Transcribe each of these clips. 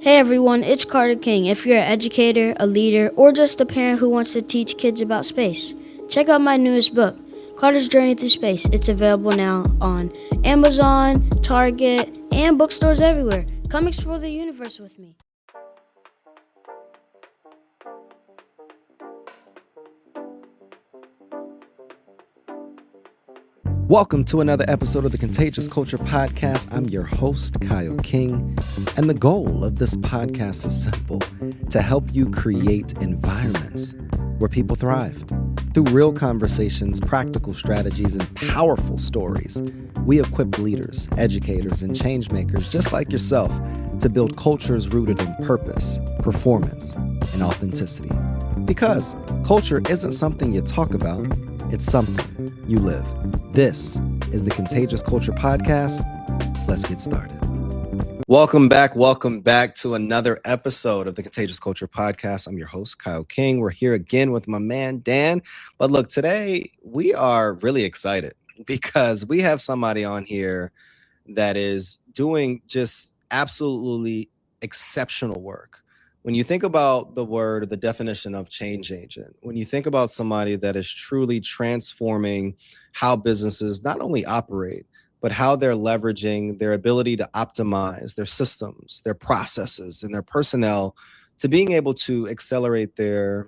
Hey everyone, it's Carter King. If you're an educator, a leader, or just a parent who wants to teach kids about space, check out my newest book, Carter's Journey Through Space. It's available now on Amazon, Target, and bookstores everywhere. Come explore the universe with me. Welcome to another episode of the Contagious Culture Podcast. I'm your host, Kyle King, and the goal of this podcast is simple: to help you create environments where people thrive. Through real conversations, practical strategies, and powerful stories, we equip leaders, educators, and change makers just like yourself to build cultures rooted in purpose, performance, and authenticity. Because culture isn't something you talk about, it's something you live. This is the Contagious Culture Podcast. Let's get started. Welcome back to another episode of the Contagious Culture Podcast. I'm your host, Kyle King. We're here again with my man, Dan. But look, today we are really excited because we have somebody on here that is doing just absolutely exceptional work. When you think about the word or the definition of change agent, when you think about somebody that is truly transforming how businesses not only operate, but how they're leveraging their ability to optimize their systems, their processes, and their personnel to being able to accelerate their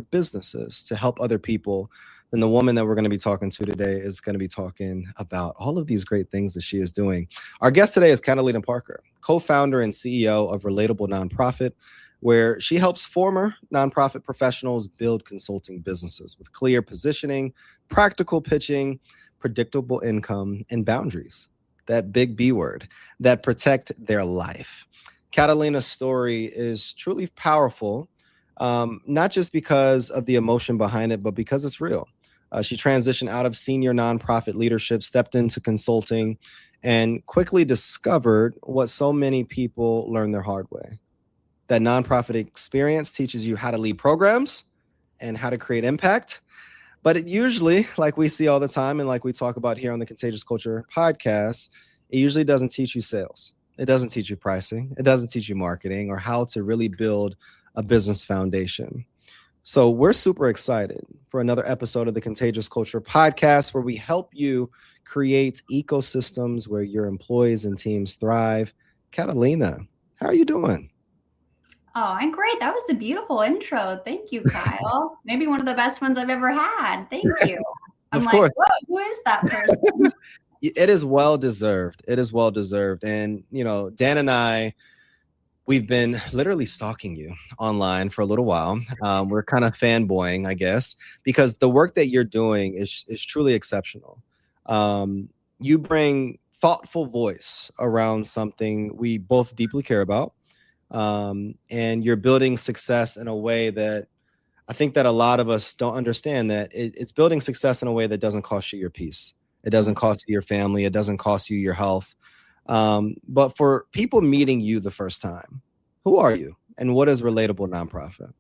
businesses to help other people, then the woman that we're going to be talking to today is going to be talking about all of these great things that she is doing. Our guest today is Catalina Parker, co-founder and CEO of Relatable Nonprofit, where she helps former nonprofit professionals build consulting businesses with clear positioning, practical pitching, predictable income, and boundaries, that big B word, that protect their life. Catalina's story is truly powerful, not just because of the emotion behind it, but because it's real. She transitioned out of senior nonprofit leadership, stepped into consulting, and quickly discovered what so many people learn their hard way. That nonprofit experience teaches you how to lead programs and how to create impact. But it usually, like we see all the time and like we talk about here on the Contagious Culture Podcast, it usually doesn't teach you sales. It doesn't teach you pricing. It doesn't teach you marketing or how to really build a business foundation. So we're super excited for another episode of the Contagious Culture Podcast, where we help you create ecosystems where your employees and teams thrive. Catalina, how are you doing? Oh, I'm great. That was a beautiful intro. Thank you, Kyle. Maybe one of the best ones I've ever had. Thank you. I'm Of like, course. whoa, who is that person? It is well deserved. It is well deserved. And, Dan and I, we've been literally stalking you online for a little while. We're kind of fanboying, I guess, because the work that you're doing is truly exceptional. You bring thoughtful voice around something we both deeply care about. And you're building success in a way that I think that a lot of us don't understand, that it's building success in a way that doesn't cost you your peace. It doesn't cost you your family. It doesn't cost you your health. But for people meeting you the first time, who are you and what is Relatable Nonprofit?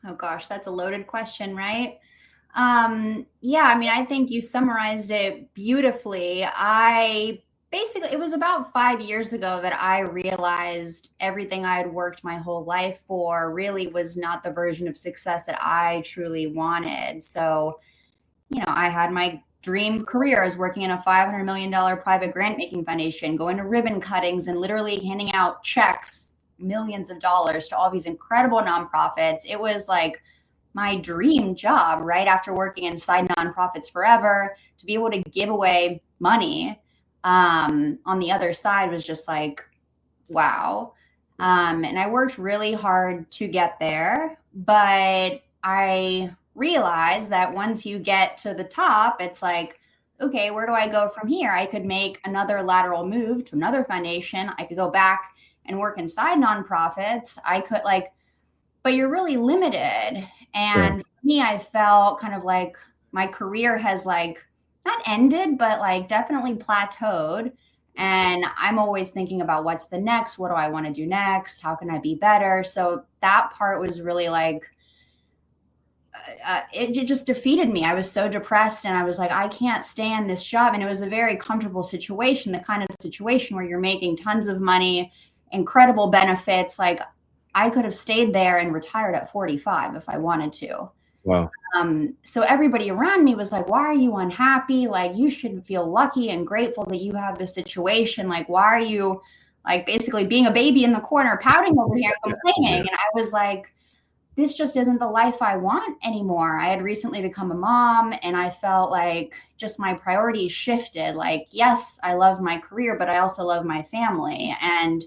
Oh gosh, that's a loaded question, right? I think you summarized it beautifully. It was about 5 years ago that I realized everything I had worked my whole life for really was not the version of success that I truly wanted. So, I had my dream career. I was working in a $500 million private grant making foundation, going to ribbon cuttings and literally handing out checks, millions of dollars to all these incredible nonprofits. It was like my dream job, right? After working inside nonprofits forever, to be able to give away money on the other side was just like, wow. And I worked really hard to get there, but I realized that once you get to the top, it's like, okay, where do I go from here? I could make another lateral move to another foundation. I could go back and work inside nonprofits. But you're really limited. And for me, I felt kind of like my career has not ended, but definitely plateaued. And I'm always thinking about what's the next, what do I want to do next? How can I be better? So that part was really it just defeated me. I was so depressed and I was like, I can't stand this job. And it was a very comfortable situation, the kind of situation where you're making tons of money incredible benefits. Like I could have stayed there and retired at 45 if I wanted to. Wow. So everybody around me was like, why are you unhappy? Like, you should feel lucky and grateful that you have this situation. Like, why are you like basically being a baby in the corner, pouting over here and complaining? And I was like, this just isn't the life I want anymore. I had recently become a mom and I felt like just my priorities shifted. Like, yes, I love my career, but I also love my family. And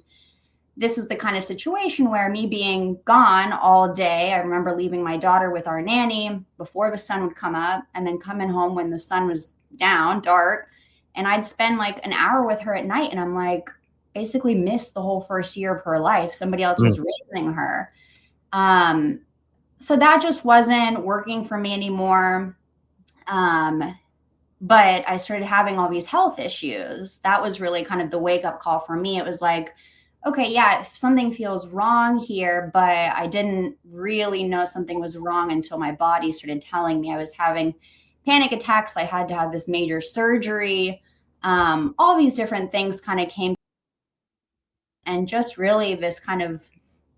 this is the kind of situation where me being gone all day, I remember leaving my daughter with our nanny before the sun would come up and then coming home when the sun was down, dark. And I'd spend like an hour with her at night. And I'm like, basically missed the whole first year of her life. Somebody else was raising her. So that just wasn't working for me anymore. But I started having all these health issues. That was really kind of the wake up call for me. It was like, okay, yeah, if something feels wrong here, but I didn't really know something was wrong until my body started telling me I was having panic attacks. I had to have this major surgery. All these different things kind of came, and just really this kind of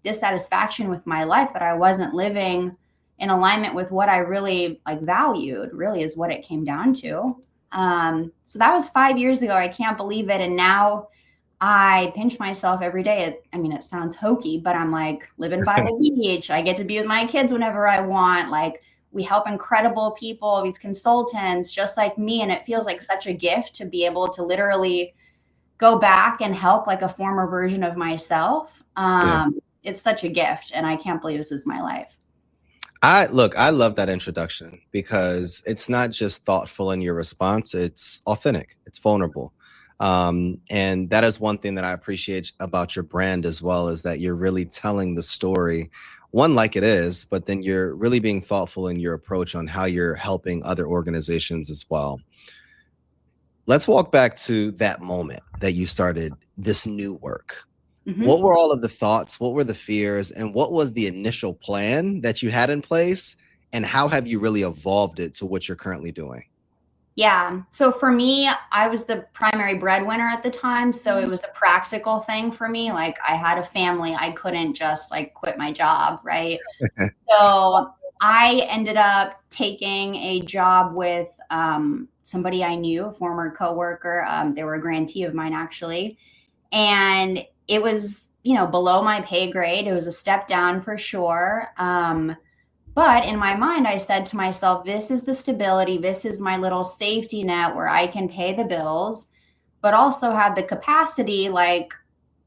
dissatisfaction with my life, that I wasn't living in alignment with what I really like valued, really is what it came down to. So that was 5 years ago. I can't believe it. And now I pinch myself every day. I mean, it sounds hokey, but I'm like living by the beach. I get to be with my kids whenever I want. Like, we help incredible people, these consultants just like me. And it feels like such a gift to be able to literally go back and help like a former version of myself. It's such a gift. And I can't believe this is my life. I love that introduction because it's not just thoughtful in your response. It's authentic. It's vulnerable. And that is one thing that I appreciate about your brand as well, is that you're really telling the story, one, like it is, but then you're really being thoughtful in your approach on how you're helping other organizations as well. Let's walk back to that moment that you started this new work. Mm-hmm. What were all of the thoughts? What were the fears? And what was the initial plan that you had in place? And how have you really evolved it to what you're currently doing? Yeah. So for me, I was the primary breadwinner at the time. So it was a practical thing for me. Like, I had a family. I couldn't just like quit my job. Right. So I ended up taking a job with somebody I knew, a former coworker. They were a grantee of mine, actually. And it was, below my pay grade. It was a step down for sure. But in my mind, I said to myself, this is the stability. This is my little safety net where I can pay the bills, but also have the capacity, like,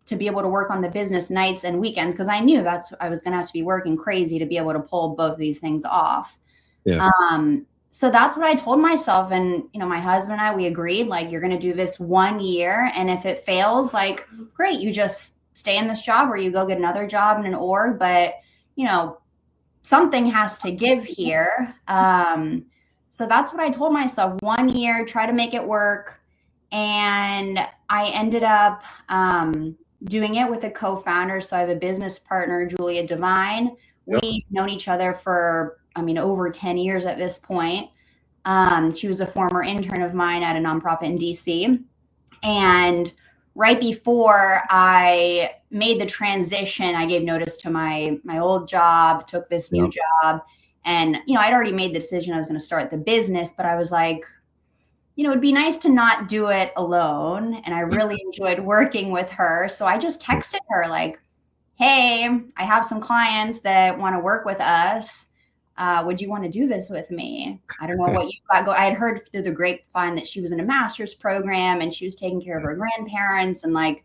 to be able to work on the business nights and weekends. Because I knew I was going to have to be working crazy to be able to pull both of these things off. Yeah. So that's what I told myself. And, my husband and I, we agreed, like, you're going to do this 1 year. And if it fails, like, great, you just stay in this job or you go get another job in an org. But, something has to give here. So that's what I told myself. 1 year, try to make it work. And I ended up doing it with a co-founder. So I have a business partner, Julia Devine. Yep. We've known each other for, over 10 years at this point. She was a former intern of mine at a nonprofit in DC. And right before I made the transition, I gave notice to my old job, took this new job. And, I'd already made the decision I was going to start the business, but I was like, it'd be nice to not do it alone. And I really enjoyed working with her. So I just texted her like, hey, I have some clients that want to work with us. Would you want to do this with me? I don't know what you got going. I had heard through the grapevine that she was in a master's program and she was taking care of her grandparents. And like,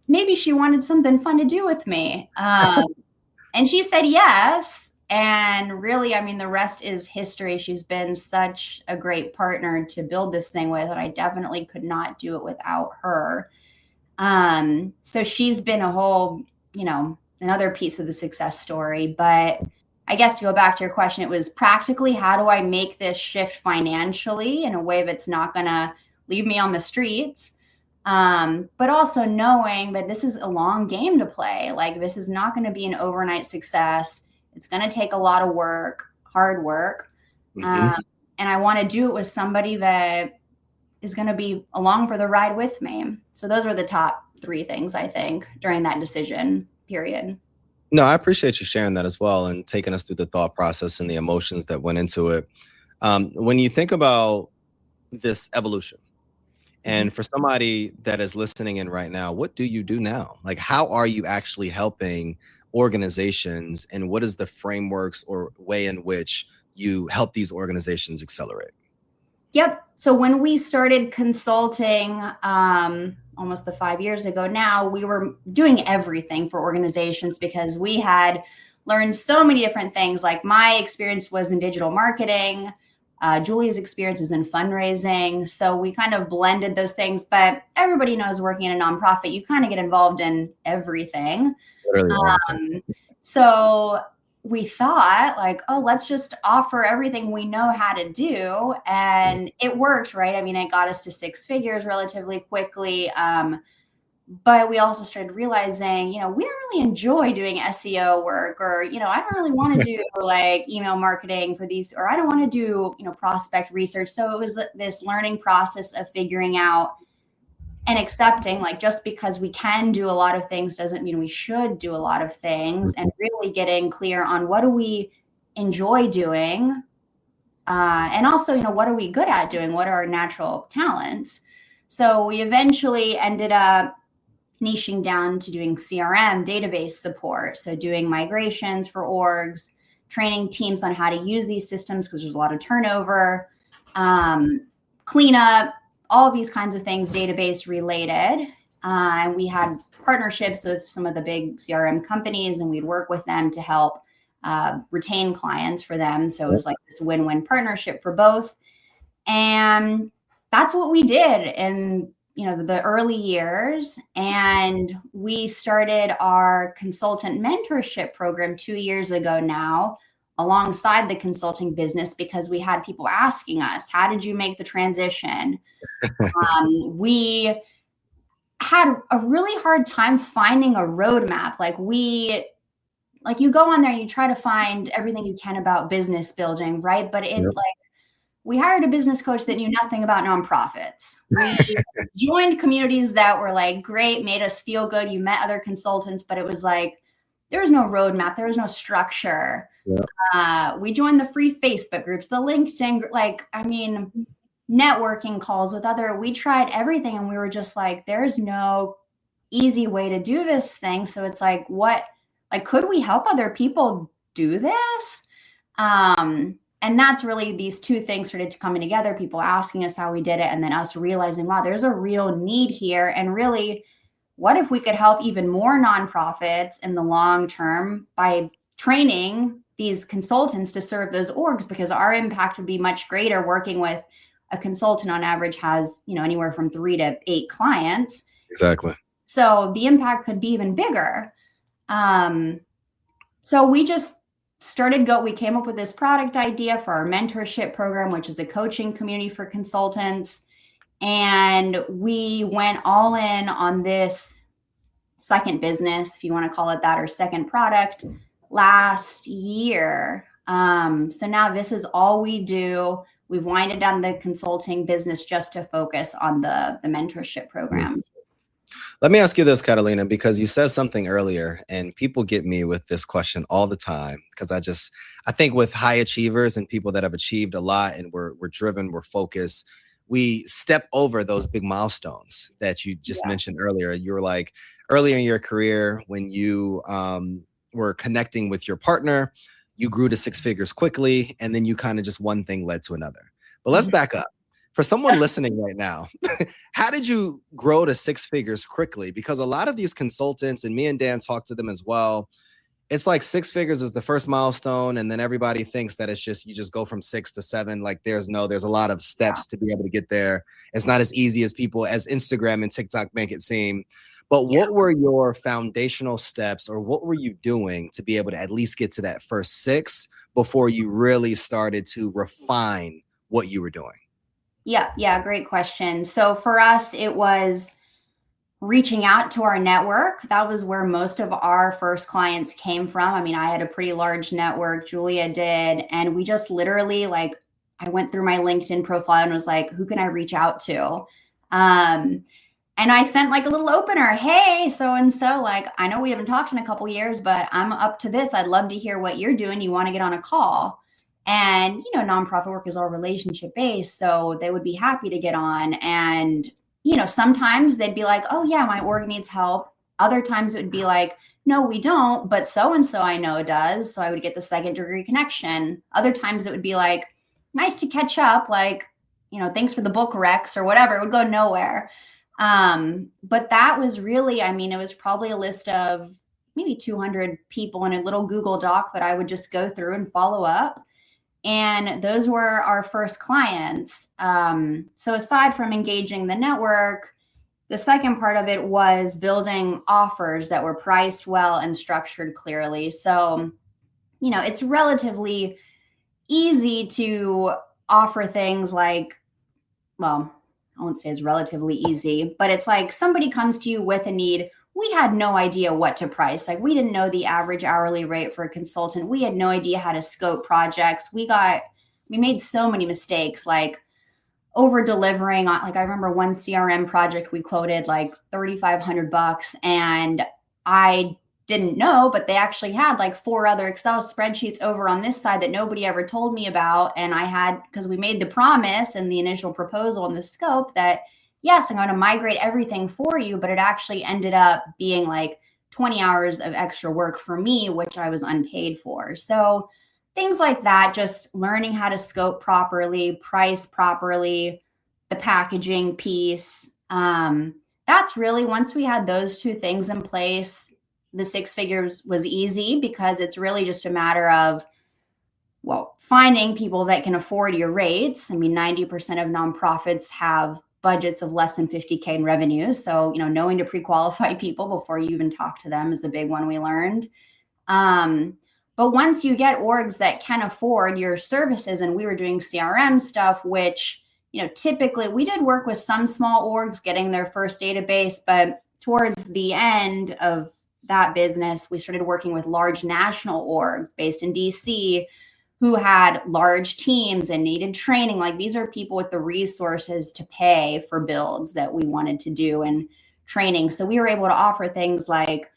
maybe she wanted something fun to do with me. And she said yes. And really, the rest is history. She's been such a great partner to build this thing with, and I definitely could not do it without her. So she's been a whole, another piece of the success story. But I guess to go back to your question, it was practically, how do I make this shift financially in a way that's not going to leave me on the streets? But also knowing that this is a long game to play. Like, this is not going to be an overnight success. It's going to take a lot of work, hard work. Mm-hmm. And I want to do it with somebody that is going to be along for the ride with me. So those were the top three things, I think, during that decision period. No, I appreciate you sharing that as well and taking us through the thought process and the emotions that went into it. When you think about this evolution, Mhm. and for somebody that is listening in right now, what do you do now? Like, how are you actually helping organizations, and what is the frameworks or way in which you help these organizations accelerate? Yep. So when we started consulting almost the 5 years ago now, we were doing everything for organizations because we had learned so many different things. Like my experience was in digital marketing. Julia's experience is in fundraising. So we kind of blended those things, but everybody knows working in a nonprofit, you kind of get involved in everything. Literally everything. So we thought like, oh, let's just offer everything we know how to do. And it worked, right? I mean, it got us to six figures relatively quickly. But we also started realizing, we don't really enjoy doing SEO work, or, I don't really want to do like email marketing for these, or I don't want to do, prospect research. So it was this learning process of figuring out and accepting, like, just because we can do a lot of things doesn't mean we should do a lot of things, and really getting clear on what do we enjoy doing, and also, what are we good at doing, what are our natural talents. So we eventually ended up niching down to doing CRM database support, so doing migrations for orgs, training teams on how to use these systems because there's a lot of turnover, cleanup, all of these kinds of things database related. And we had partnerships with some of the big CRM companies, and we'd work with them to help retain clients for them. So it was like this win-win partnership for both. And that's what we did in the early years. And we started our consultant mentorship program 2 years ago now, alongside the consulting business, because we had people asking us, how did you make the transition? We had a really hard time finding a roadmap. Like you go on there and you try to find everything you can about business building, right? But we hired a business coach that knew nothing about nonprofits. We joined communities that were like great, made us feel good. You met other consultants, but it was like, there was no roadmap. There was no structure. We joined the free Facebook groups, the LinkedIn, networking calls with we tried everything. And we were just like, there's no easy way to do this thing. So it's like, could we help other people do this? And that's really, these two things started to coming together, people asking us how we did it, and then us realizing, wow, there's a real need here. And really, what if we could help even more nonprofits in the long term by training these consultants to serve those orgs? Because our impact would be much greater. Working with a consultant on average has, anywhere from 3 to 8 clients. Exactly. So the impact could be even bigger. So we just we came up with this product idea for our mentorship program, which is a coaching community for consultants. And we went all in on this second business, if you want to call it that, or second product last year. So now this is all we do. We've winded down the consulting business just to focus on the mentorship program. Let me ask you this, Catalina, because you said something earlier, and people get me with this question all the time, because I think with high achievers and people that have achieved a lot and we're driven, we're focused, we step over those big milestones that you just mentioned earlier. You were like, earlier in your career, when you were connecting with your partner, you grew to 6 figures quickly, and then you kind of just one thing led to another. But let's back up. For someone listening right now, how did you grow to 6 figures quickly? Because a lot of these consultants, and me and Dan talked to them as well, it's like 6 figures is the first milestone, and then everybody thinks that it's just, you just go from 6 to 7. Like there's a lot of steps to be able to get there. It's not as easy as Instagram and TikTok make it seem. But what were your foundational steps, or what were you doing to be able to at least get to that first 6 before you really started to refine what you were doing? Yeah, great question. So for us, it was reaching out to our network. That was where most of our first clients came from. I mean, I had a pretty large network, Julia did, and we just literally, I went through my LinkedIn profile and was like, who can I reach out to? And I sent like a little opener. Hey, so and so, like, I know we haven't talked in a couple years, but I'm up to this. I'd love to hear what you're doing. You want to get on a call? And, nonprofit work is all relationship based. So they would be happy to get on. And, sometimes they'd be like, oh, yeah, my org needs help. Other times it would be like, no, we don't, but so and so I know does. So I would get the second degree connection. Other times it would be like, nice to catch up. Like, thanks for the book, Rex, or whatever. It would go nowhere. But that was really, it was probably a list of maybe 200 people in a little Google Doc that I would just go through and follow up. And those were our first clients. So aside from engaging the network, the second part of it was building offers that were priced well and structured clearly. So, it's relatively easy to offer things like, well, I won't say it's relatively easy, but it's like somebody comes to you with a need. We had no idea what to price. Like, we didn't know the average hourly rate for a consultant. We had no idea how to scope projects. We made so many mistakes, like over delivering on, like, I remember one CRM project we quoted like $3,500, and I didn't know, but they actually had like 4 other Excel spreadsheets over on this side that nobody ever told me about. And I had, because we made the promise and the initial proposal and the scope that, yes, I'm going to migrate everything for you, but it actually ended up being like 20 hours of extra work for me, which I was unpaid for. So things like that, just learning how to scope properly, price properly, the packaging piece. That's really, once we had those 2 things in place, the 6 figures was easy, because it's really just a matter of, well, finding people that can afford your rates. 90% of nonprofits have budgets of less than 50K in revenue. So, knowing to pre-qualify people before you even talk to them is a big one we learned. But once you get orgs that can afford your services, and we were doing CRM stuff, which, typically we did work with some small orgs getting their first database, but towards the end of that business, we started working with large national orgs based in DC who had large teams and needed training. Like, these are people with the resources to pay for builds that we wanted to do and training. So we were able to offer things like,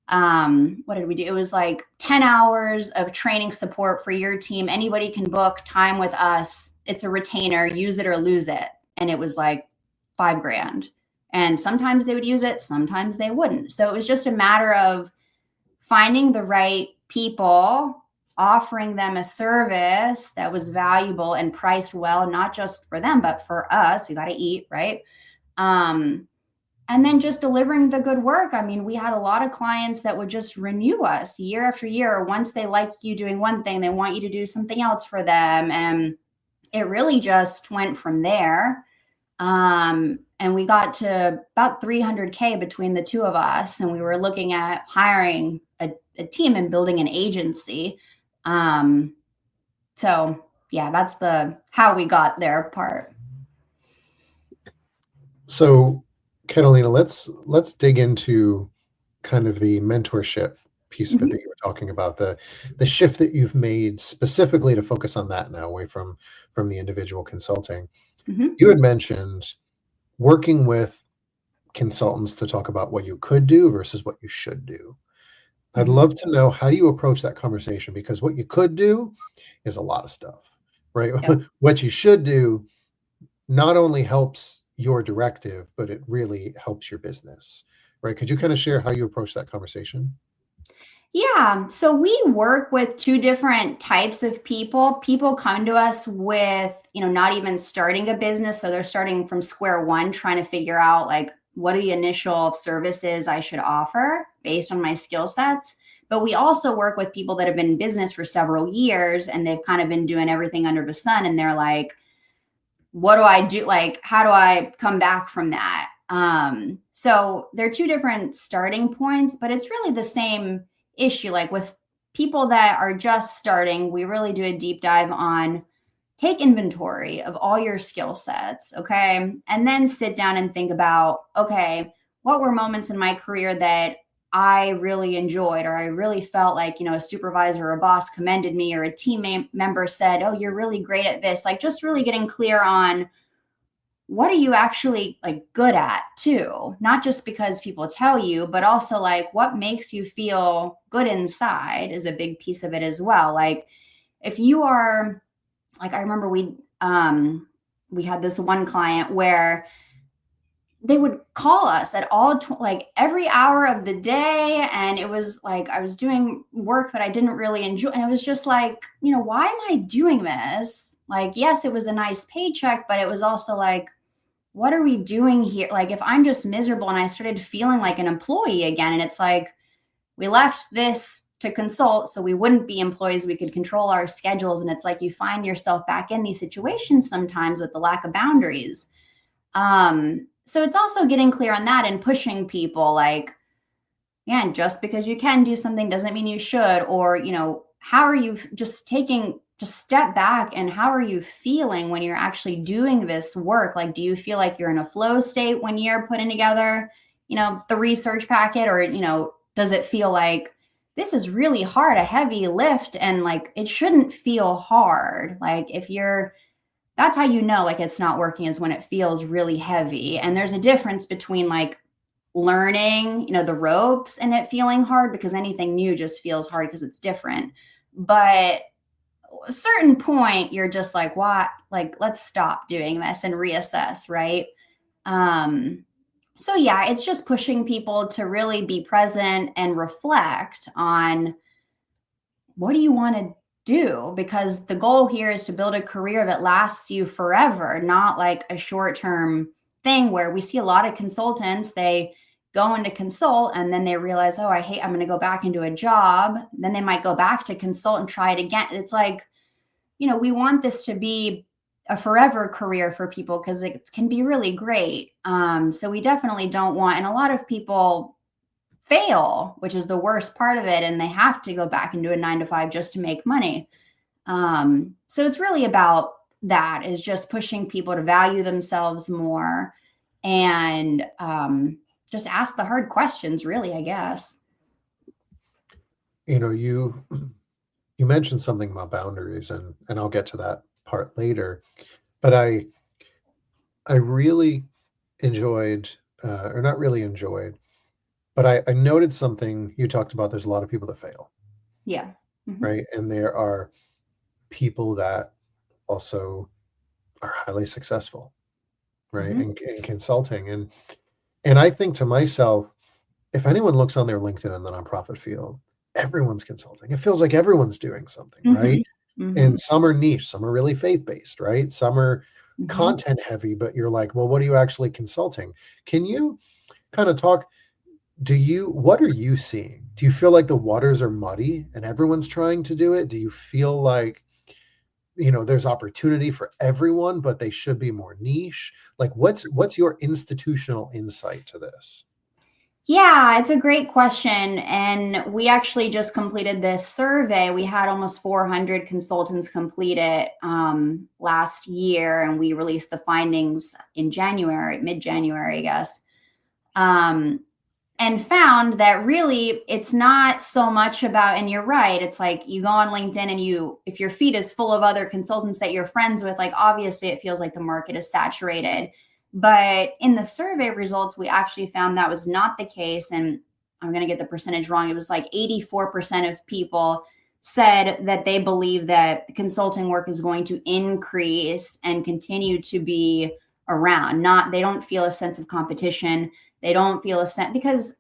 what did we do? It was like 10 hours of training support for your team. Anybody can book time with us. It's a retainer, use it or lose it. And it was like $5,000. And sometimes they would use it, sometimes they wouldn't. So it was just a matter of finding the right people, offering them a service that was valuable and priced well, not just for them, but for us. We got to eat, right? And then just delivering the good work. We had a lot of clients that would just renew us year after year. Once they like you doing one thing, they want you to do something else for them. And it really just went from there. And we got to about 300K between the 2 of us. And we were looking at hiring a team and building an agency. So yeah, that's the how we got there part. So Catalina, let's dig into kind of the mentorship piece of it that you were talking about, the shift that you've made specifically to focus on that now, away from the individual consulting. You had mentioned working with consultants to talk about what you could do versus what you should do. I'd love to know, how do you approach that conversation? Because what you could do is a lot of stuff, right? Yep. What you should do not only helps your directive, but it really helps your business, right? Could you kind of share how you approach that conversation? Yeah. So we work with 2 different types of people. People come to us with, not even starting a business. So they're starting from square one, trying to figure out like, what are the initial services I should offer based on my skill sets. But we also work with people that have been in business for several years, and they've kind of been doing everything under the sun. And they're like, what do I do? Like, how do I come back from that? So they're 2 different starting points, but it's really the same issue. Like, with people that are just starting, we really do a deep dive on, take inventory of all your skill sets, okay? And then sit down and think about, okay, what were moments in my career that I really enjoyed, or I really felt like, a supervisor or a boss commended me, or a team member said, oh, you're really great at this. Like, just really getting clear on what are you actually like good at too? Not just because people tell you, but also like what makes you feel good inside is a big piece of it as well. Like if you are like, I remember we had this one client where they would call us at like every hour of the day. And it was like, I was doing work that I didn't really enjoy. And it was just like, why am I doing this? Like, yes, it was a nice paycheck, but it was also like, what are we doing here? Like, if I'm just miserable, and I started feeling like an employee again, and it's like, we left this to consult so we wouldn't be employees, we could control our schedules. And it's like, you find yourself back in these situations sometimes with the lack of boundaries. So it's also getting clear on that and pushing people like, again, just because you can do something doesn't mean you should. Or, how are you just step back, and how are you feeling when you're actually doing this work? Like, do you feel like you're in a flow state when you're putting together, the research packet, or, does it feel like this is really hard, a heavy lift, and like, it shouldn't feel hard. Like that's how like it's not working, is when it feels really heavy. And there's a difference between like learning, the ropes and it feeling hard, because anything new just feels hard because it's different. But a certain point, you're just like, what? Like, let's stop doing this and reassess, right? So yeah, it's just pushing people to really be present and reflect on what do you want to do? Because the goal here is to build a career that lasts you forever, not like a short-term thing where we see a lot of consultants, they go into consult and then they realize, oh, I'm going to go back into a job. Then they might go back to consult and try it again. It's like, we want this to be a forever career for people because it can be really great. So we definitely don't want, and a lot of people fail, which is the worst part of it, and they have to go back into a 9-to-5 just to make money. So it's really about that, is just pushing people to value themselves more and just ask the hard questions, really, I guess. You mentioned something about boundaries, and I'll get to that part later. But I really enjoyed, or not really enjoyed, but I noted something you talked about. There's a lot of people that fail. Yeah. Mm-hmm. Right. And there are people that also are highly successful, right? Mm-hmm. In consulting. And I think to myself, if anyone looks on their LinkedIn in the nonprofit field, everyone's consulting. It feels like everyone's doing something, Mm-hmm. right? Mm-hmm. And some are niche, some are really faith-based, right? Some are Mm-hmm. content heavy, but you're like, well, what are you actually consulting? Can you kind of talk, what are you seeing? Do you feel like the waters are muddy and everyone's trying to do it? Do you feel like, there's opportunity for everyone, but they should be more niche? Like, what's your institutional insight to this? Yeah, it's a great question. And we actually just completed this survey. We had almost 400 consultants complete it last year, and we released the findings in January, mid-January, I guess. And found that really it's not so much about, and you're right, it's like you go on LinkedIn and if your feed is full of other consultants that you're friends with, like obviously it feels like the market is saturated. But in the survey results, we actually found that was not the case. And I'm going to get the percentage wrong. It was like 84% of people said that they believe that consulting work is going to increase and continue to be around. They don't feel a sense of competition. They don't feel a sense, because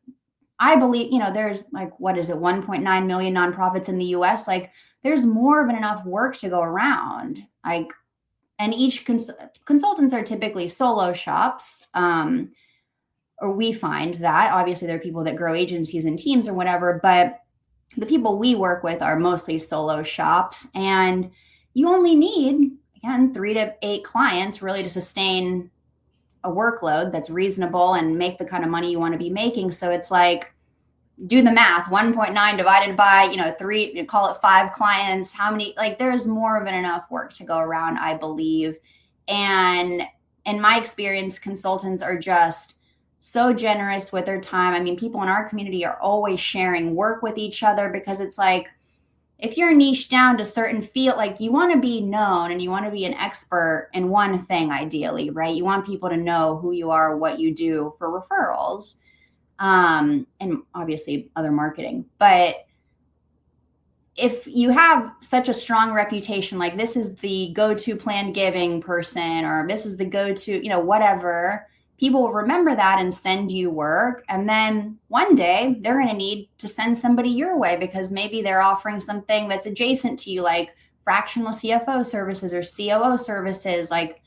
I believe, there's like, 1.9 million nonprofits in the US. Like there's more than enough work to go around. Like, and each consultants are typically solo shops. Or we find that obviously there are people that grow agencies and teams or whatever, but the people we work with are mostly solo shops. And you only need, again, 3 to 8 clients really to sustain a workload that's reasonable and make the kind of money you want to be making. So it's like, do the math, 1.9 divided by, 3, you call it 5 clients. How many, like there's more than enough work to go around, I believe. And in my experience, consultants are just so generous with their time. I mean, people in our community are always sharing work with each other, because it's like, if you're niche down to certain field, like you want to be known and you want to be an expert in one thing, ideally, right? You want people to know who you are, what you do for referrals, and obviously other marketing. But if you have such a strong reputation, like this is the go-to planned giving person, or this is the go-to, whatever, people will remember that and send you work. And then one day they're going to need to send somebody your way because maybe they're offering something that's adjacent to you, like fractional CFO services or COO services. Like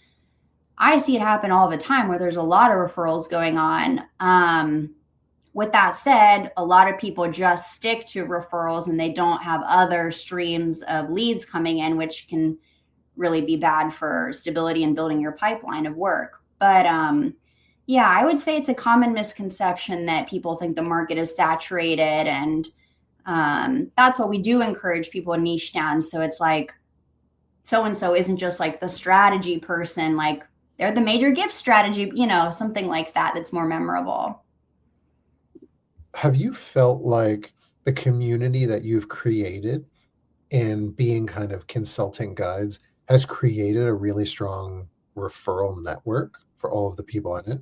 I see it happen all the time where there's a lot of referrals going on. With that said, a lot of people just stick to referrals and they don't have other streams of leads coming in, which can really be bad for stability and building your pipeline of work. But yeah, I would say it's a common misconception that people think the market is saturated. And that's what we do encourage people to niche down. So it's like, so-and-so isn't just like the strategy person, like they're the major gift strategy, something like that that's more memorable. Have you felt like the community that you've created in being kind of consulting guides has created a really strong referral network for all of the people in it?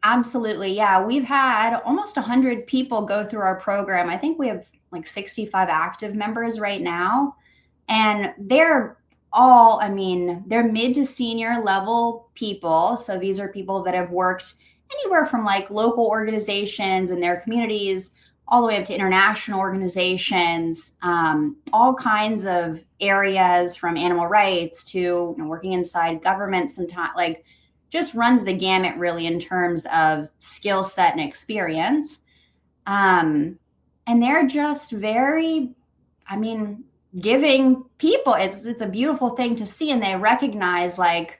Absolutely. Yeah. We've had almost 100 people go through our program. I think we have like 65 active members right now. And they're all, they're mid to senior level people. So these are people that have worked anywhere from like local organizations and their communities all the way up to international organizations, all kinds of areas from animal rights to working inside government sometimes, like just runs the gamut really in terms of skill set and experience. And they're just very, giving people. It's a beautiful thing to see. And they recognize like,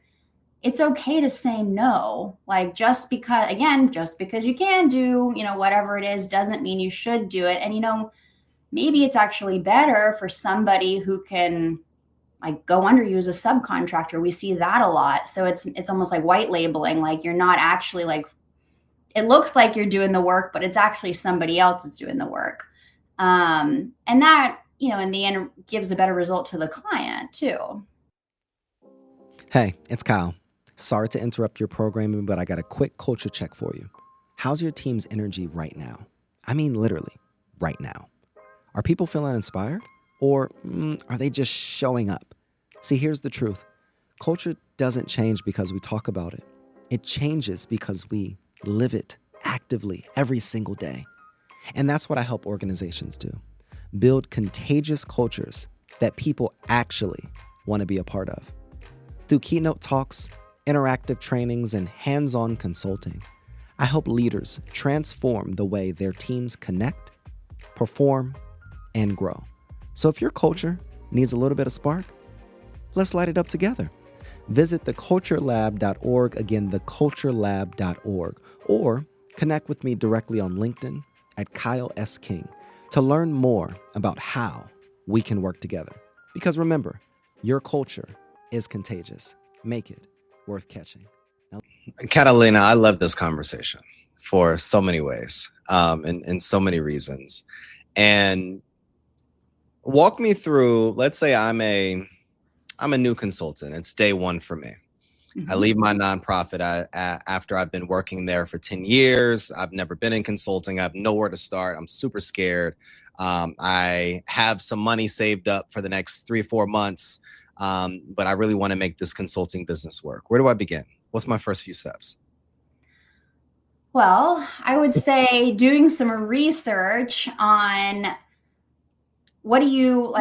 it's okay to say no. Like just because you can do, whatever it is doesn't mean you should do it. And, maybe it's actually better for somebody who can like go under you as a subcontractor. We see that a lot. So it's almost like white labeling. Like you're not actually like, it looks like you're doing the work, but it's actually somebody else that's doing the work. And that, in the end gives a better result to the client too. Hey, it's Kyle. Sorry to interrupt your programming, but I got a quick culture check for you. How's your team's energy right now? I mean, literally, right now. Are people feeling inspired? Or are they just showing up? See, here's the truth. Culture doesn't change because we talk about it. It changes because we live it actively every single day. And that's what I help organizations do. Build contagious cultures that people actually want to be a part of. Through keynote talks, interactive trainings, and hands-on consulting, I help leaders transform the way their teams connect, perform, and grow. So if your culture needs a little bit of spark, let's light it up together. Visit theculturelab.org, again, theculturelab.org, or connect with me directly on LinkedIn at Kyle S. King to learn more about how we can work together. Because remember, your culture is contagious. Make it worth catching. Catalina, I love this conversation for so many ways, and so many reasons. And walk me through, let's say I'm a new consultant. It's day one for me. Mm-hmm. I leave my nonprofit after I've been working there for 10 years. I've never been in consulting. I have nowhere to start. I'm super scared. I have some money saved up for the next 3-4 months. But I really want to make this consulting business work. Where do I begin? What's my first few steps? Well, I would say doing some research on what do you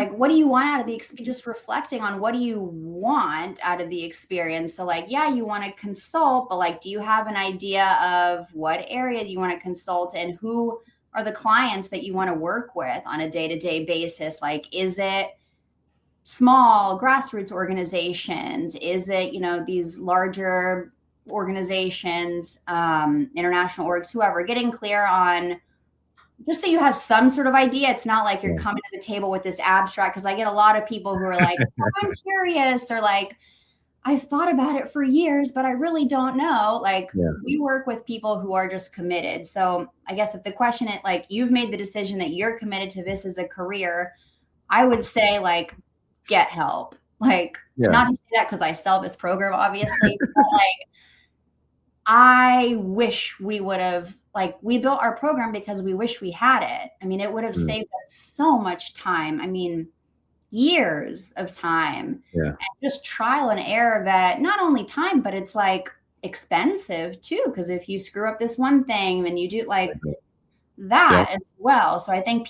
want out of the experience, just reflecting on what do you want out of the experience. So like, yeah, you want to consult, but like, do you have an idea of what area you want to consult and who are the clients that you want to work with on a day-to-day basis? Like, is it small grassroots organizations? Is it, these larger organizations, international orgs, whoever? Getting clear on, just so you have some sort of idea. It's not like you're coming to the table with this abstract, because I get a lot of people who are like, oh, I'm curious, or like, I've thought about it for years, but I really don't know. Like, we work with people who are just committed. So I guess if the question is like, you've made the decision that you're committed to this as a career, I would say like get help. Like not to say that because I sell this program, obviously, but like I wish we would have, like, we built our program because we wish we had it. I mean, it would have saved us so much time. I mean, years of time and just trial and error that not only time, but it's like expensive too. Because if you screw up this one thing, then you do like that as well. So I think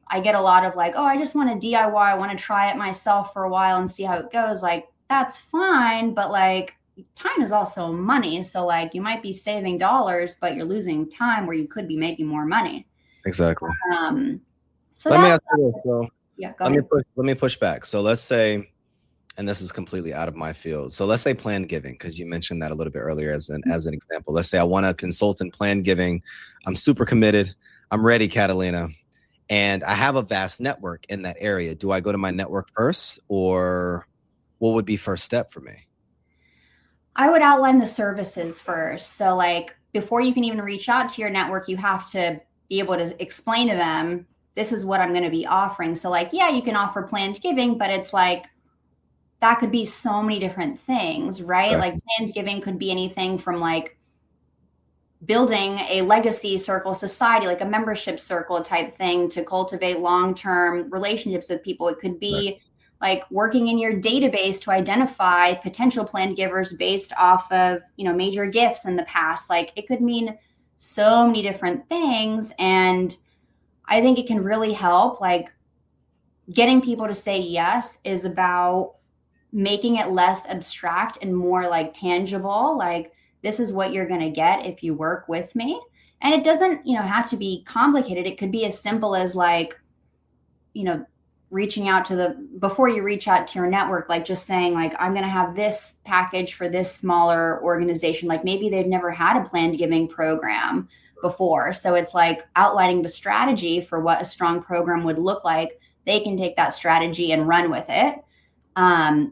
I get a lot of like, oh, I just want to DIY. I want to try it myself for a while and see how it goes. Like, that's fine. But like, time is also money. So like, you might be saving dollars, but you're losing time where you could be making more money. Exactly. So let me ask you this. So let me push back. So let's say, and this is completely out of my field. So let's say planned giving, because you mentioned that a little bit earlier as an example. Let's say I want to consult in planned giving. I'm super committed. I'm ready, Catalina. And I have a vast network in that area. Do I go to my network first, or what would be first step for me? I would outline the services first. So like before you can even reach out to your network, you have to be able to explain to them, this is what I'm going to be offering. So like, yeah, you can offer planned giving, but it's like, that could be so many different things, right? Like planned giving could be anything from like building a legacy circle society, like a membership circle type thing to cultivate long-term relationships with people. It could be like working in your database to identify potential planned givers based off of, major gifts in the past. Like it could mean so many different things. And I think it can really help. Like getting people to say yes is about making it less abstract and more like tangible. Like, this is what you're going to get if you work with me. And it doesn't, have to be complicated. It could be as simple as like, reaching out before you reach out to your network, like just saying like, I'm going to have this package for this smaller organization. Like maybe they've never had a planned giving program before. So it's like outlining the strategy for what a strong program would look like. They can take that strategy and run with it.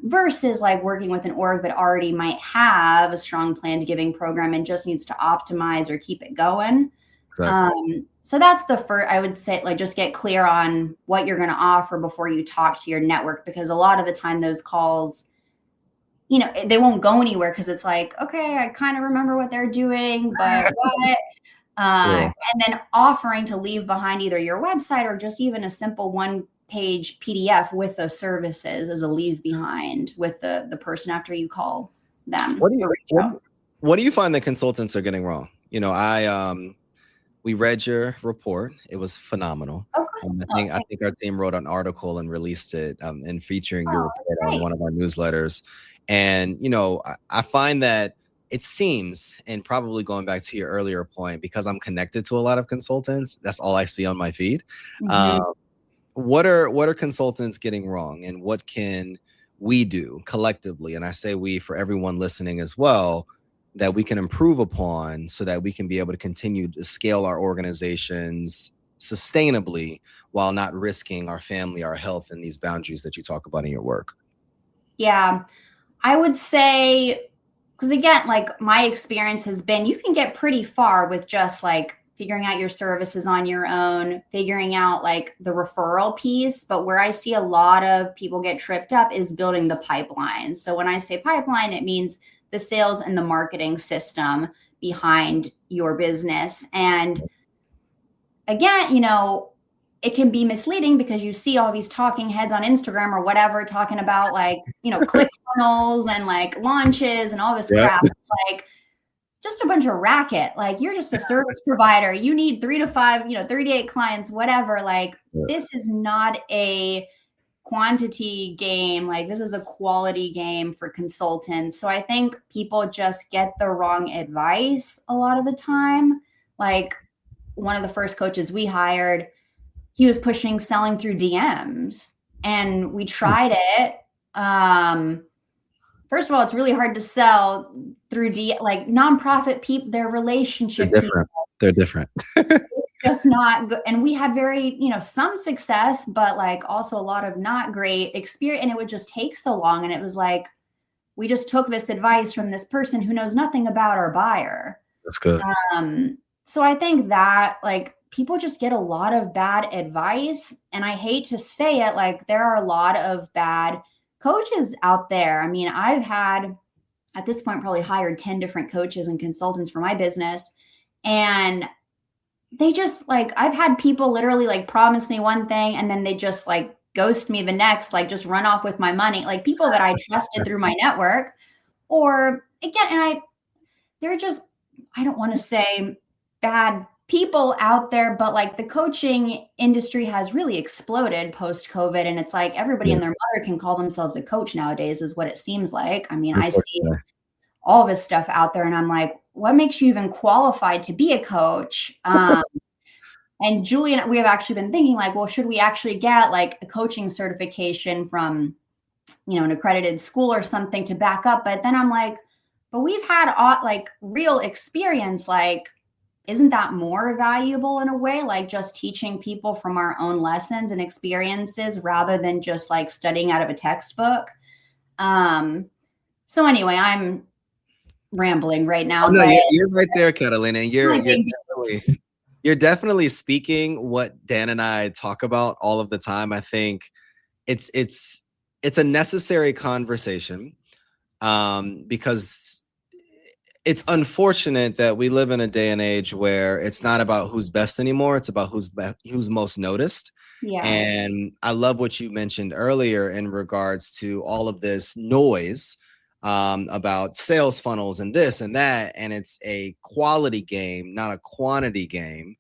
Versus like working with an org that already might have a strong planned giving program and just needs to optimize or keep it going. Exactly. So that's the first, I would say, like just get clear on what you're going to offer before you talk to your network, because a lot of the time those calls, they won't go anywhere because it's like, okay, I kind of remember what they're doing, but what? And then offering to leave behind either your website or just even a simple one-page PDF with those services as a leave behind with the person after you call them. What do you find that consultants are getting wrong? We read your report. It was phenomenal. Okay. I think our team wrote an article and released it and featuring your report on one of our newsletters. And, I find that it seems, and probably going back to your earlier point, because I'm connected to a lot of consultants, that's all I see on my feed. Mm-hmm. What are consultants getting wrong, and what can we do collectively? And I say we for everyone listening as well, that we can improve upon so that we can be able to continue to scale our organizations sustainably while not risking our family, our health, and these boundaries that you talk about in your work. Yeah, I would say, because again, like my experience has been, you can get pretty far with just like figuring out your services on your own, figuring out like the referral piece. But where I see a lot of people get tripped up is building the pipeline. So when I say pipeline, it means the sales and the marketing system behind your business. And again, it can be misleading because you see all these talking heads on Instagram or whatever talking about like, click funnels and like launches and all this crap. It's like just a bunch of racket. Like you're just a service provider. You need 3 to 5, 38 clients, whatever. Like this is not a quantity game. Like this is a quality game for consultants. So I think people just get the wrong advice a lot of the time. Like one of the first coaches we hired, he was pushing selling through DMs, and we tried it. First of all, it's really hard to sell through like nonprofit people, their relationship. They're different. Just not good. And we had very, some success, but like also a lot of not great experience. And it would just take so long. And it was like, we just took this advice from this person who knows nothing about our buyer. That's good. So I think that like people just get a lot of bad advice. And I hate to say it, like there are a lot of bad coaches out there. I mean, I've had at this point probably hired 10 different coaches and consultants for my business. And they just like, I've had people literally like promise me one thing and then they just like ghost me the next, like just run off with my money, like people that I trusted through my network. Or again, and they're just, I don't want to say bad people out there, but like the coaching industry has really exploded post COVID. And it's like everybody and their mother can call themselves a coach nowadays, is what it seems like. I mean, I see all this stuff out there and I'm like, what makes you even qualified to be a coach? And Julie and we have actually been thinking like, well, should we actually get like a coaching certification from, an accredited school or something to back up? But then I'm like, but we've had like real experience. Like, isn't that more valuable in a way? Like just teaching people from our own lessons and experiences rather than just like studying out of a textbook. So anyway, I'm rambling right now. Oh, no, you're right there, Catalina. You're definitely speaking what Dan and I talk about all of the time. I think it's a necessary conversation because it's unfortunate that we live in a day and age where it's not about who's best anymore. It's about who's most noticed. Yes. And I love what you mentioned earlier in regards to all of this noise about sales funnels and this and that. And it's a quality game, not a quantity game.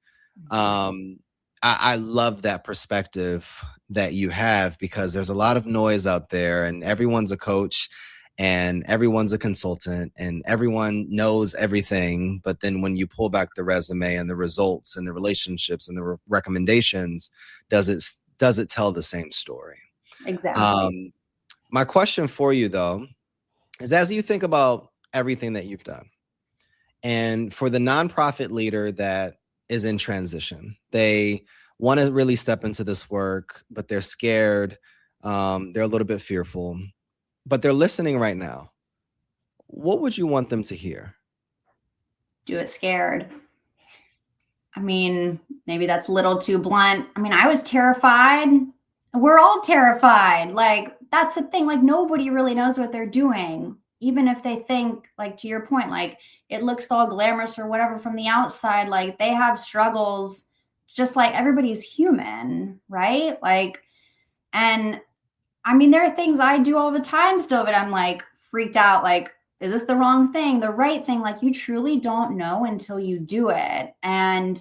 I love that perspective that you have because there's a lot of noise out there and everyone's a coach and everyone's a consultant and everyone knows everything. But then when you pull back the resume and the results and the relationships and the recommendations, does it tell the same story? Exactly. My question for you though, is as you think about everything that you've done and for the nonprofit leader that is in transition, they want to really step into this work, but they're scared. They're a little bit fearful, but they're listening right now. What would you want them to hear? Do it scared. I mean, maybe that's a little too blunt. I mean, I was terrified. We're all terrified. Like, that's the thing. Like, nobody really knows what they're doing. Even if they think, like, to your point, like, it looks all glamorous or whatever from the outside, like, they have struggles just like everybody's human, right? Like, and I mean, there are things I do all the time still that I'm like freaked out. Like, is this the wrong thing, the right thing? Like, you truly don't know until you do it. And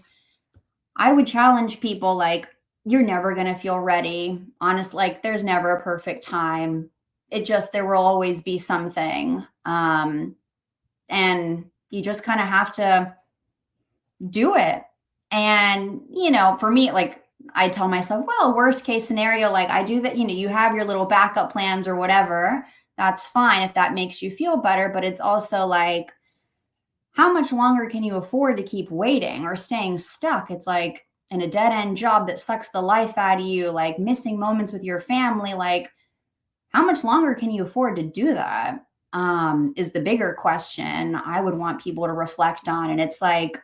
I would challenge people, like, you're never going to feel ready. Honestly, like, there's never a perfect time. There will always be something. And you just kind of have to do it. And, for me, like, I tell myself, well, worst case scenario, like I do that, you have your little backup plans or whatever. That's fine if that makes you feel better. But it's also like, how much longer can you afford to keep waiting or staying stuck? It's like in a dead end job that sucks the life out of you, like missing moments with your family. Like, how much longer can you afford to do that? Is the bigger question I would want people to reflect on. And it's like,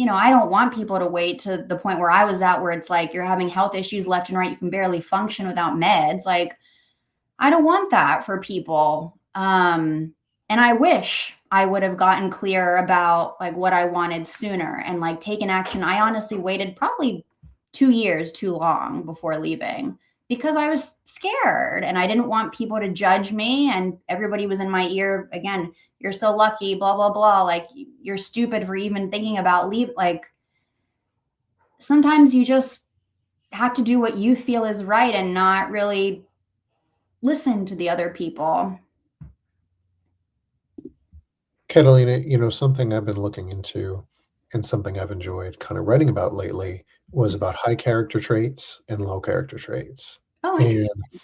I don't want people to wait to the point where I was at, where it's like you're having health issues left and right. You can barely function without meds. Like, I don't want that for people. And I wish I would have gotten clear about like what I wanted sooner and like taken action. I honestly waited probably 2 years too long before leaving because I was scared and I didn't want people to judge me. And everybody was in my ear again. You're so lucky, blah, blah, blah. Like, you're stupid for even thinking about leave. Like, sometimes you just have to do what you feel is right and not really listen to the other people. Catalina, something I've been looking into and something I've enjoyed kind of writing about lately was about high character traits and low character traits. Oh, and interesting.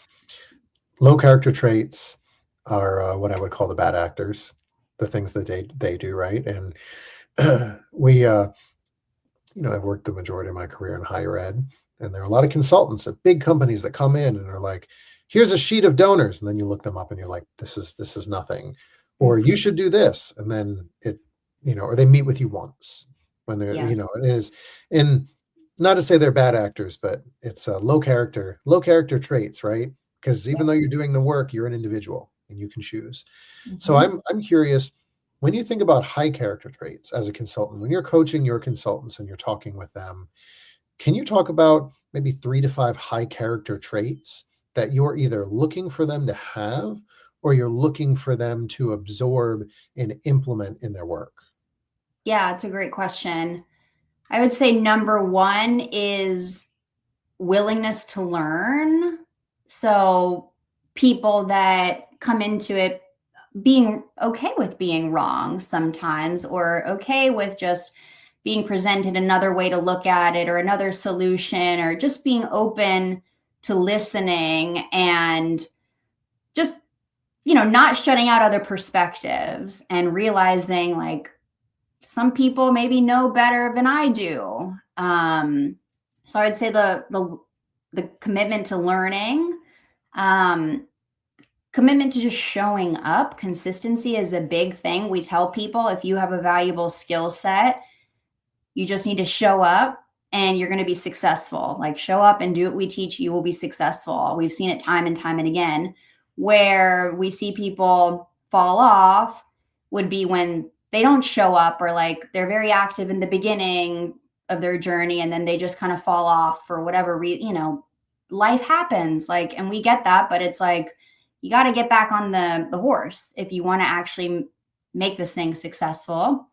Low character traits are what I would call the bad actors, the things that they do, right? And I've worked the majority of my career in higher ed, and there are a lot of consultants at big companies that come in and are like, here's a sheet of donors. And then you look them up and you're like, this is nothing, or you should do this. And then or they meet with you once when they're, Yes. it is. And not to say they're bad actors, but it's low character traits, right? Because even though you're doing the work, you're an individual and you can choose. So I'm curious, when you think about high character traits as a consultant, when you're coaching your consultants and you're talking with them, can you talk about maybe 3 to 5 high character traits that you're either looking for them to have or you're looking for them to absorb and implement in their work? Yeah, it's a great question. I would say number one is willingness to learn. So people that come into it being okay with being wrong sometimes, or okay with just being presented another way to look at it or another solution, or just being open to listening and just, not shutting out other perspectives and realizing like some people maybe know better than I do. So I'd say the commitment to learning, commitment to just showing up. Consistency is a big thing. We tell people if you have a valuable skill set, you just need to show up and you're going to be successful. Like show up and do what we teach, you will be successful. We've seen it time and time and again. Where we see people fall off would be when they don't show up, or like they're very active in the beginning of their journey and then they just kind of fall off for whatever reason. Life happens, like, and we get that, but it's like you got to get back on the horse if you want to actually make this thing successful.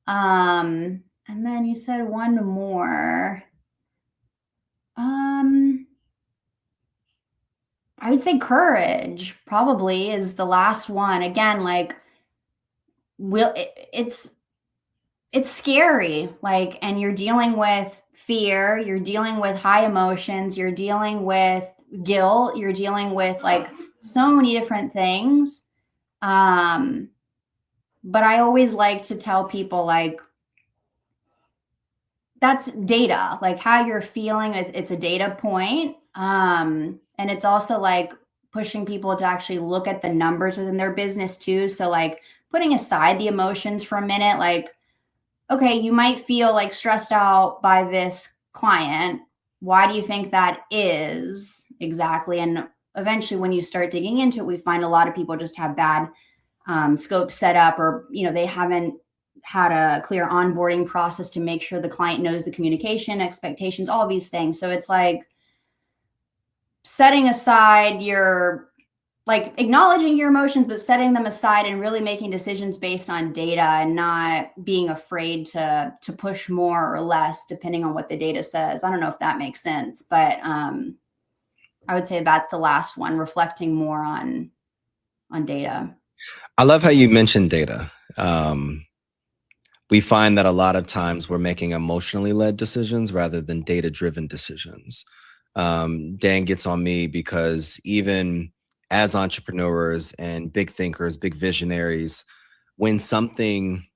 And then you said one more. I would say courage probably is the last one. Again, like it's scary, like, and you're dealing with fear, you're dealing with high emotions, you're dealing with guilt, you're dealing with like so many different things. But I always like to tell people like that's data, like how you're feeling, it's a data point. And it's also like pushing people to actually look at the numbers within their business too. So like putting aside the emotions for a minute, like, okay, you might feel like stressed out by this client. Why do you think that is exactly? And eventually when you start digging into it, we find a lot of people just have bad scopes set up, or, they haven't had a clear onboarding process to make sure the client knows the communication expectations, all these things. So it's like setting aside like acknowledging your emotions, but setting them aside and really making decisions based on data and not being afraid to push more or less depending on what the data says. I don't know if that makes sense, but I would say that's the last one, reflecting more on data. I love how you mentioned data. We find that a lot of times we're making emotionally led decisions rather than data-driven decisions. Dan gets on me because even as entrepreneurs and big thinkers, big visionaries, when something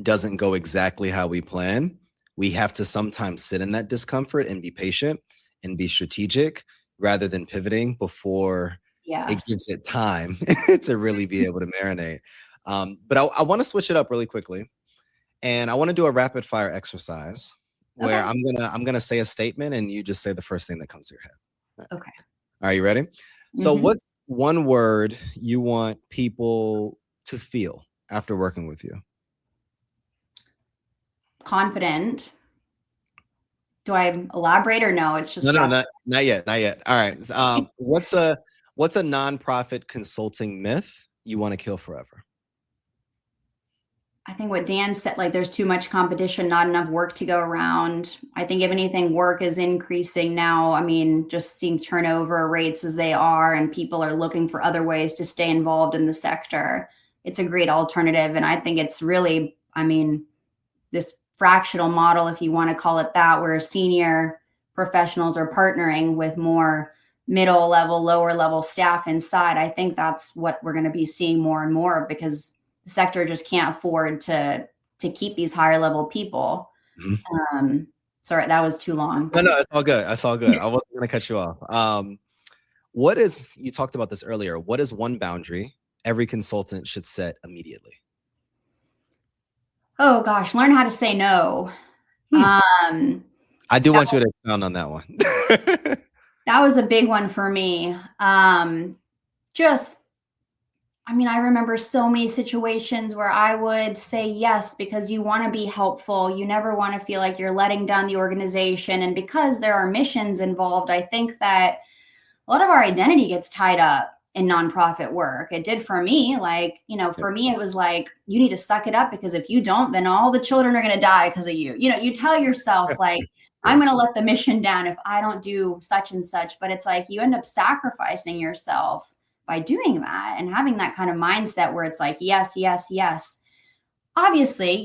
doesn't go exactly how we plan, we have to sometimes sit in that discomfort and be patient and be strategic rather than pivoting before it gives it time to really be able to marinate. But I want to switch it up really quickly. And I want to do a rapid fire exercise where I'm gonna say a statement and you just say the first thing that comes to your head. Okay. Are you ready? So what's one word you want people to feel after working with you? Confident. Do I elaborate or no? It's just no, not yet. All right. What's a nonprofit consulting myth you want to kill forever? I think what Dan said, like there's too much competition, not enough work to go around. I think if anything, work is increasing now. I mean, just seeing turnover rates as they are, and people are looking for other ways to stay involved in the sector. It's a great alternative. And I think it's really, this fractional model, if you want to call it that, where senior professionals are partnering with more middle level, lower level staff inside. I think that's what we're going to be seeing more and more, because the sector just can't afford to keep these higher level people. Sorry, that was too long. No, it's all good. That's all good. I wasn't going to cut you off. You talked about this earlier. What is one boundary every consultant should set immediately? Oh gosh, learn how to say no. I do want you to expound on that one. That was a big one for me. I remember so many situations where I would say yes because you want to be helpful. You never want to feel like you're letting down the organization. And because there are missions involved, I think that a lot of our identity gets tied up in nonprofit work. It did for me. For me, it was like, you need to suck it up because if you don't, then all the children are going to die because of you. You tell yourself like, I'm going to let the mission down if I don't do such and such. But it's like you end up sacrificing yourself by doing that and having that kind of mindset where it's like, yes, yes, yes. Obviously,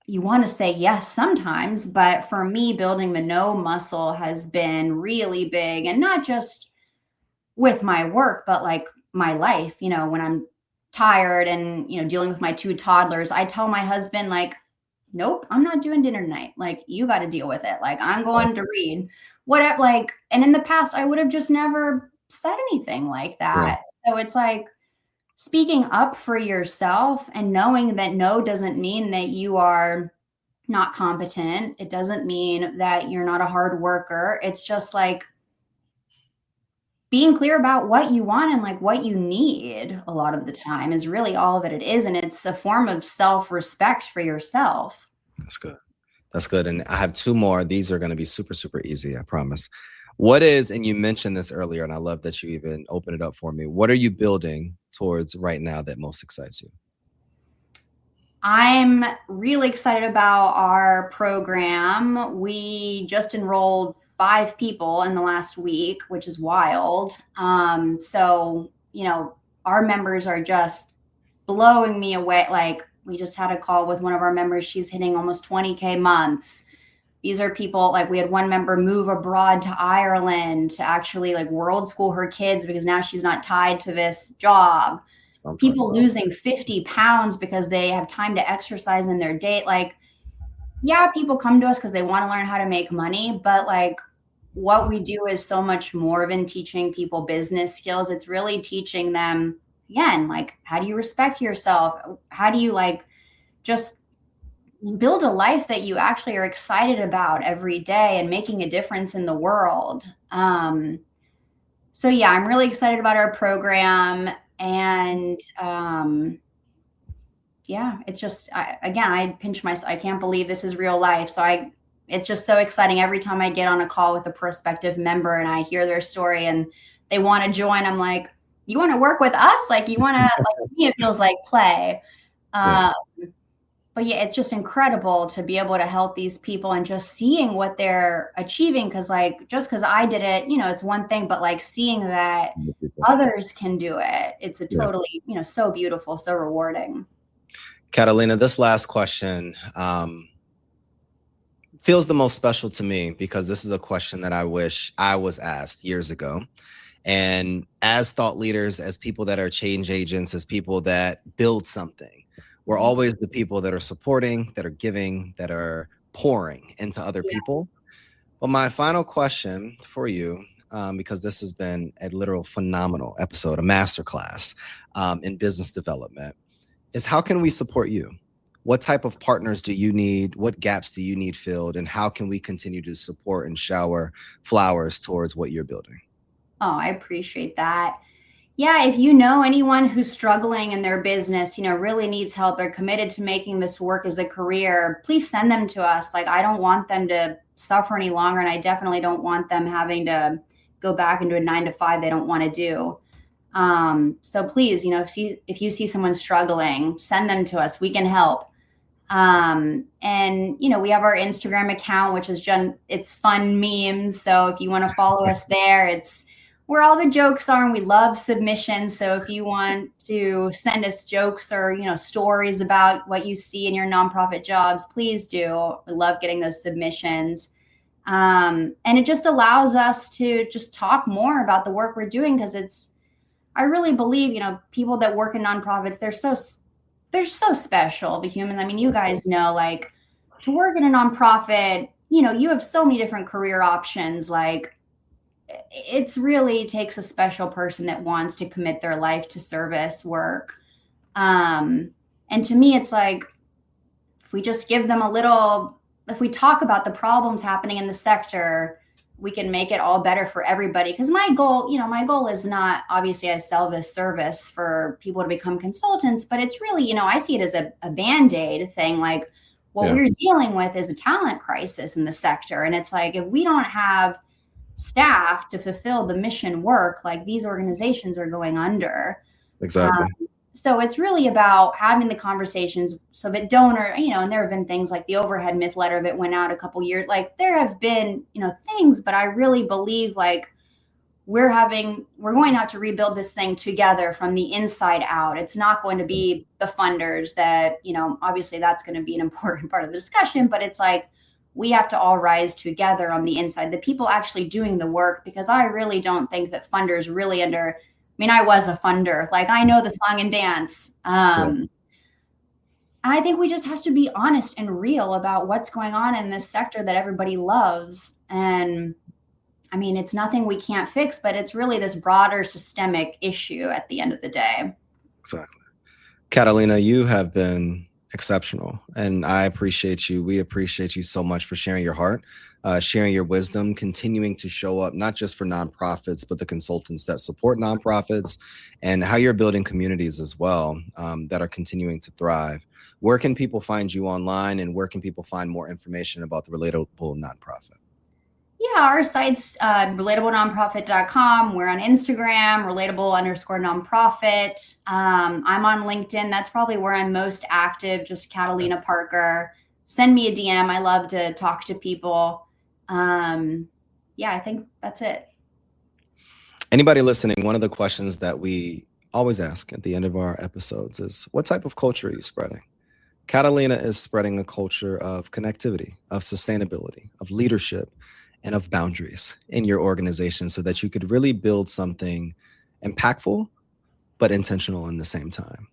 you want to say yes sometimes, but for me, building the no muscle has been really big, and not just with my work, but like my life. When I'm tired and, dealing with my 2 toddlers, I tell my husband like, nope, I'm not doing dinner tonight. Like, you got to deal with it. Like, I'm going to read whatever, and in the past I would have just never said anything like that. So it's like speaking up for yourself and knowing that no doesn't mean that you are not competent. It doesn't mean that you're not a hard worker. It's just like being clear about what you want and like what you need a lot of the time is really all of it is. And it's a form of self-respect for yourself. That's good. That's good. And I have 2 more. These are going to be super, super easy, I promise. What is, and you mentioned this earlier, and I love that you even opened it up for me. What are you building towards right now that most excites you? I'm really excited about our program. We just enrolled 5 people in the last week, which is wild. So, our members are just blowing me away. Like, we just had a call with one of our members. She's hitting almost 20K months. These are people, like, we had one member move abroad to Ireland to actually like world school her kids because now she's not tied to this job. People losing 50 pounds because they have time to exercise in their day. Like, yeah, people come to us because they want to learn how to make money, but like what we do is so much more than teaching people business skills. It's really teaching them, again, like, how do you respect yourself? How do you like just build a life that you actually are excited about every day and making a difference in the world? So yeah, I'm really excited about our program. And it's just, I pinch myself. I can't believe this is real life. So it's just so exciting every time I get on a call with a prospective member and I hear their story and they want to join. I'm like, you want to work with us? Like, you want to, like, me, it feels like play. But yeah, it's just incredible to be able to help these people and just seeing what they're achieving. Cause like, just cause I did it, it's one thing, but like seeing that others can do it, it's a totally, so beautiful, so rewarding. Catalina, this last question feels the most special to me because this is a question that I wish I was asked years ago. And as thought leaders, as people that are change agents, as people that build something, we're always the people that are supporting, that are giving, that are pouring into other people. But my final question for you, because this has been a literal phenomenal episode, a masterclass in business development, is how can we support you? What type of partners do you need? What gaps do you need filled? And how can we continue to support and shower flowers towards what you're building? Oh, I appreciate that. Yeah, if you know anyone who's struggling in their business, really needs help, they're committed to making this work as a career, please send them to us. Like, I don't want them to suffer any longer, and I definitely don't want them having to go back into a 9-to-5 they don't want to do. So please, if you see someone struggling, send them to us. We can help. And we have our Instagram account, which is it's fun memes. So if you want to follow us there, it's where all the jokes are, and we love submissions. So if you want to send us jokes or, stories about what you see in your nonprofit jobs, please do. We love getting those submissions. And it just allows us to just talk more about the work we're doing. Cause I really believe, people that work in nonprofits, they're so special, the humans. I mean, you guys know, like, to work in a nonprofit, you have so many different career options. Like, it's really takes a special person that wants to commit their life to service work. And to me, it's like, if we just give them a little if we talk about the problems happening in the sector, we can make it all better for everybody. Because my goal is not, obviously I sell this service for people to become consultants, but it's really, I see it as a Band-Aid thing. Like what we're dealing with is a talent crisis in the sector. And it's like, if we don't have staff to fulfill the mission work, like these organizations are going under. Exactly. So it's really about having the conversations so that donor, and there have been things like the overhead myth letter that went out a couple years, like there have been, things, but I really believe like we're going to have to rebuild this thing together from the inside out. It's not going to be the funders that, obviously that's going to be an important part of the discussion, but it's like, we have to all rise together on the inside, the people actually doing the work, because I really don't think that funders really I was a funder. Like I know the song and dance. I think we just have to be honest and real about what's going on in this sector that everybody loves. And it's nothing we can't fix, but it's really this broader systemic issue at the end of the day. Exactly. Catalina, you have been exceptional, and I appreciate you. We appreciate you so much for sharing your heart, sharing your wisdom, continuing to show up, not just for nonprofits, but the consultants that support nonprofits, and how you're building communities as well that are continuing to thrive. Where can people find you online, and where can people find more information about the Relatable Nonprofit? Yeah, our site's relatablononprofit.com. We're on Instagram, relatable_nonprofit. I'm on LinkedIn. That's probably where I'm most active, just Catalina Parker. Send me a DM. I love to talk to people. I think that's it. Anybody listening, one of the questions that we always ask at the end of our episodes is, what type of culture are you spreading? Catalina is spreading a culture of connectivity, of sustainability, of leadership, and of boundaries in your organization so that you could really build something impactful, but intentional in the same time.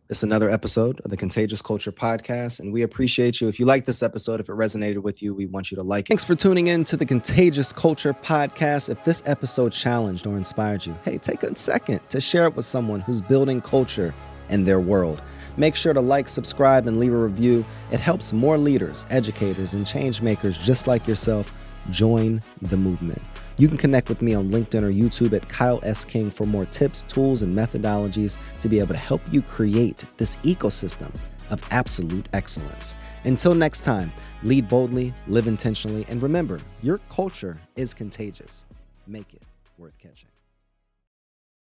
This is another episode of the Contagious Culture Podcast, and we appreciate you. If you like this episode, if it resonated with you, we want you to like it. Thanks for tuning in to the Contagious Culture Podcast. If this episode challenged or inspired you, hey, take a second to share it with someone who's building culture in their world. Make sure to like, subscribe, and leave a review. It helps more leaders, educators, and change makers just like yourself join the movement. You can connect with me on LinkedIn or YouTube at Kyle S. King for more tips, tools, and methodologies to be able to help you create this ecosystem of absolute excellence. Until next time, lead boldly, live intentionally, and remember, your culture is contagious. Make it worth catching.